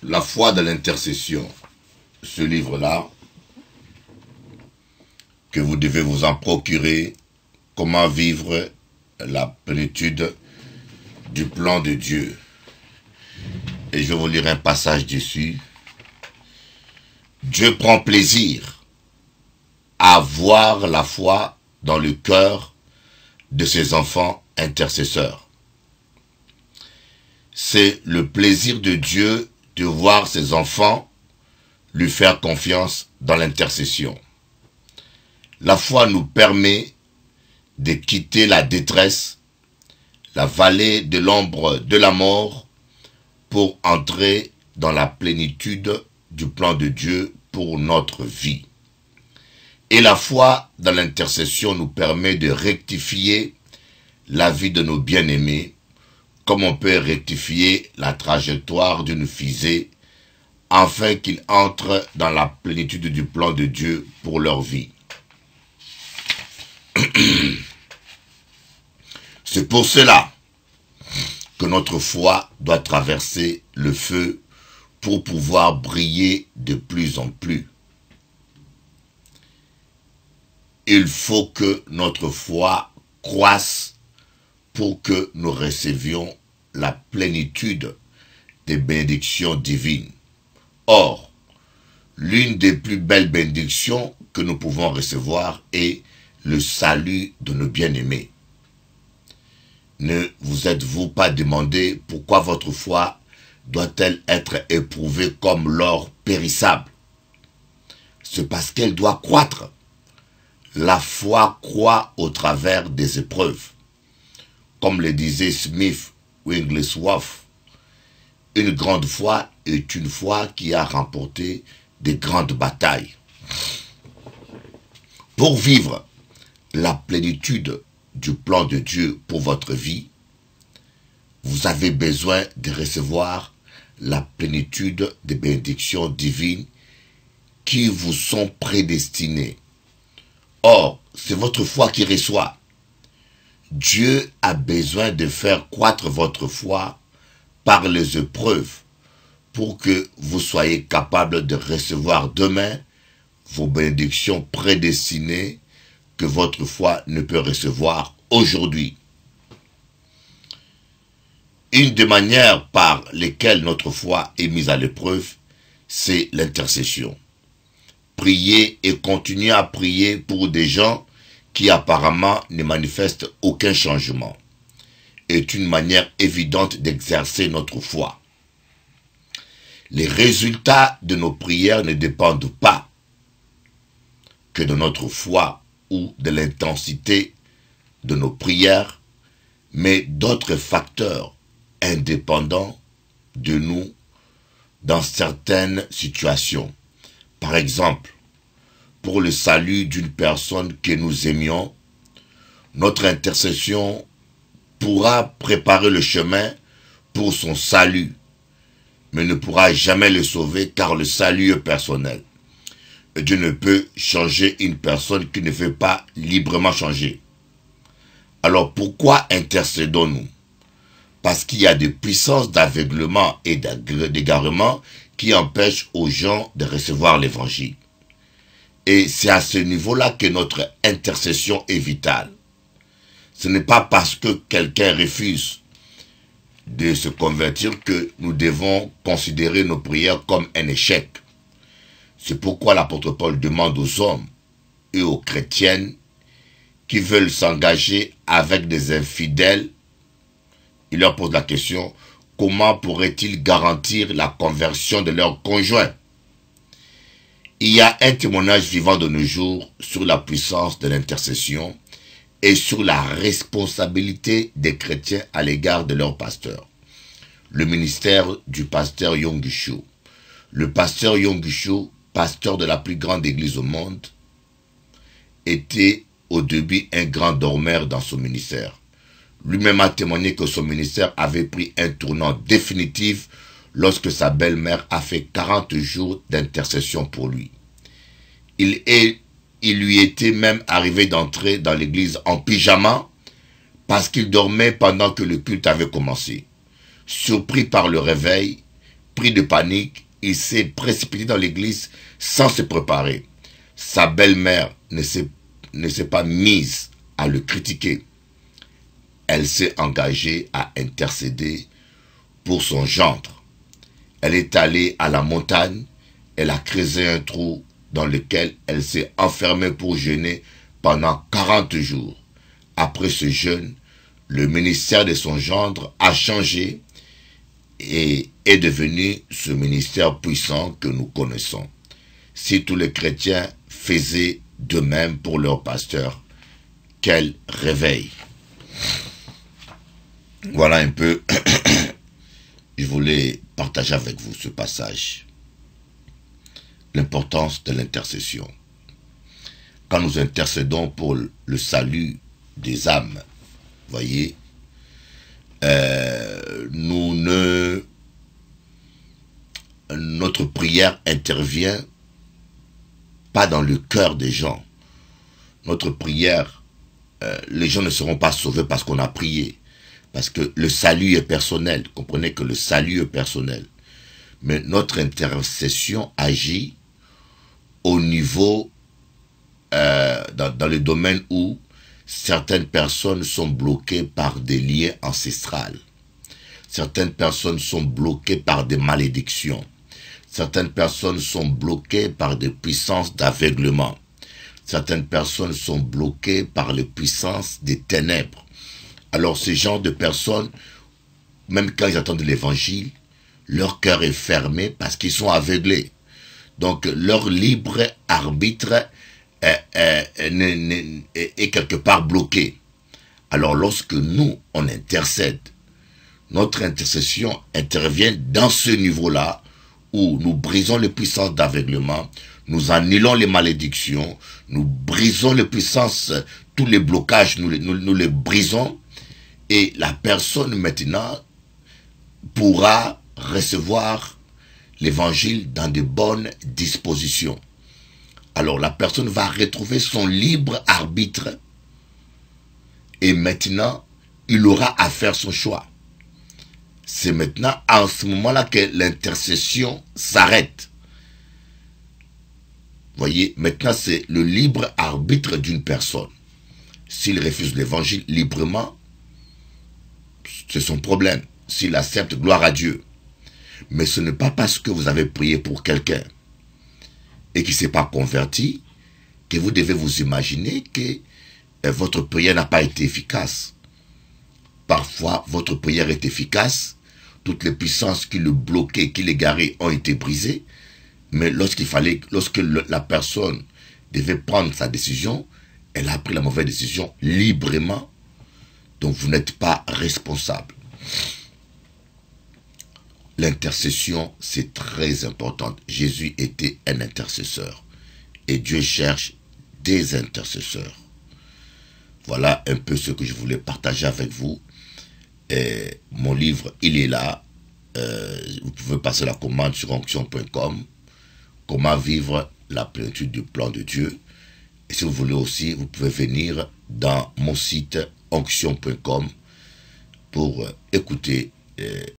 La foi de l'intercession, ce livre-là, que vous devez vous en procurer, comment vivre la plénitude du plan de Dieu. Et je vais vous lire un passage dessus. Dieu prend plaisir à voir la foi dans le cœur de ses enfants intercesseurs. C'est le plaisir de Dieu de voir ses enfants lui faire confiance dans l'intercession. La foi nous permet de quitter la détresse, la vallée de l'ombre de la mort, pour entrer dans la plénitude du plan de Dieu pour notre vie. Et la foi dans l'intercession nous permet de rectifier la vie de nos bien-aimés, comme on peut rectifier la trajectoire d'une fusée, afin qu'ils entrent dans la plénitude du plan de Dieu pour leur vie. C'est pour cela que notre foi doit traverser le feu pour pouvoir briller de plus en plus. Il faut que notre foi croisse pour que nous recevions la plénitude des bénédictions divines. Or, l'une des plus belles bénédictions que nous pouvons recevoir est le salut de nos bien-aimés. Ne vous êtes-vous pas demandé pourquoi votre foi doit-elle être éprouvée comme l'or périssable? C'est parce qu'elle doit croître. La foi croît au travers des épreuves. Comme le disait Smith Wigglesworth, une grande foi est une foi qui a remporté de grandes batailles. Pour vivre la plénitude du plan de Dieu pour votre vie, vous avez besoin de recevoir la plénitude des bénédictions divines qui vous sont prédestinées. Or, c'est votre foi qui reçoit. Dieu a besoin de faire croître votre foi par les épreuves pour que vous soyez capable de recevoir demain vos bénédictions prédestinées que votre foi ne peut recevoir aujourd'hui. Une des manières par lesquelles notre foi est mise à l'épreuve, c'est l'intercession. Prier et continuer à prier pour des gens qui apparemment ne manifestent aucun changement est une manière évidente d'exercer notre foi. Les résultats de nos prières ne dépendent pas que de notre foi ou de l'intensité de nos prières, mais d'autres facteurs indépendants de nous dans certaines situations. Par exemple, pour le salut d'une personne que nous aimions, notre intercession pourra préparer le chemin pour son salut, mais ne pourra jamais le sauver car le salut est personnel. Dieu ne peut changer une personne qui ne veut pas librement changer. Alors pourquoi intercédons-nous? Parce qu'il y a des puissances d'aveuglement et d'égarement qui empêchent aux gens de recevoir l'évangile. Et c'est à ce niveau-là que notre intercession est vitale. Ce n'est pas parce que quelqu'un refuse de se convertir que nous devons considérer nos prières comme un échec. C'est pourquoi l'apôtre Paul demande aux hommes et aux chrétiennes qui veulent s'engager avec des infidèles, il leur pose la question, comment pourraient-ils garantir la conversion de leurs conjoints? Il y a un témoignage vivant de nos jours sur la puissance de l'intercession et sur la responsabilité des chrétiens à l'égard de leur pasteur. Le ministère du pasteur Yonggi. Le pasteur Yonggi, pasteur de la plus grande église au monde, était au début un grand dormeur dans son ministère. Lui-même a témoigné que son ministère avait pris un tournant définitif lorsque sa belle-mère a fait 40 jours d'intercession pour lui. Il lui était même arrivé d'entrer dans l'église en pyjama parce qu'il dormait pendant que le culte avait commencé. Surpris par le réveil, pris de panique, il s'est précipité dans l'église sans se préparer. Sa belle-mère ne s'est pas mise à le critiquer. Elle s'est engagée à intercéder pour son gendre. Elle est allée à la montagne, elle a creusé un trou dans lequel elle s'est enfermée pour jeûner pendant 40 jours. Après ce jeûne, le ministère de son gendre a changé et est devenu ce ministère puissant que nous connaissons. Si tous les chrétiens faisaient de même pour leur pasteur, quel réveil! Voilà un peu, je voulais partager avec vous ce passage. L'importance de l'intercession. Quand nous intercédons pour le salut des âmes, voyez, notre prière intervient pas dans le cœur des gens. Notre prière, les gens ne seront pas sauvés parce qu'on a prié. Parce que le salut est personnel. Comprenez que le salut est personnel. Mais notre intercession agit au niveau, dans le domaine où certaines personnes sont bloquées par des liens ancestrales. Certaines personnes sont bloquées par des malédictions. Certaines personnes sont bloquées par des puissances d'aveuglement. Certaines personnes sont bloquées par les puissances des ténèbres. Alors ces genres de personnes, même quand ils attendent l'évangile, leur cœur est fermé parce qu'ils sont aveuglés. Donc leur libre arbitre est quelque part bloqué. Alors lorsque nous, on intercède, notre intercession intervient dans ce niveau-là où nous brisons les puissances d'aveuglement, nous annulons les malédictions, nous brisons les puissances, tous les blocages, nous les brisons, et la personne maintenant pourra recevoir l'évangile dans de bonnes dispositions. Alors la personne va retrouver son libre arbitre et maintenant il aura à faire son choix. C'est maintenant en ce moment-là que l'intercession s'arrête. Voyez, maintenant c'est le libre arbitre d'une personne. S'il refuse l'évangile librement, c'est son problème. S'il accepte, gloire à Dieu. Mais ce n'est pas parce que vous avez prié pour quelqu'un et qui ne s'est pas converti que vous devez vous imaginer que votre prière n'a pas été efficace. Parfois, votre prière est efficace. Toutes les puissances qui le bloquaient, qui l'égaraient ont été brisées. Mais lorsque la personne devait prendre sa décision, elle a pris la mauvaise décision librement. Donc vous n'êtes pas responsable. L'intercession, c'est très important. Jésus était un intercesseur. Et Dieu cherche des intercesseurs. Voilà un peu ce que je voulais partager avec vous. Et mon livre, il est là. Vous pouvez passer la commande sur onction.com. Comment vivre la plénitude du plan de Dieu. Et si vous voulez aussi, vous pouvez venir dans mon site onction.com pour écouter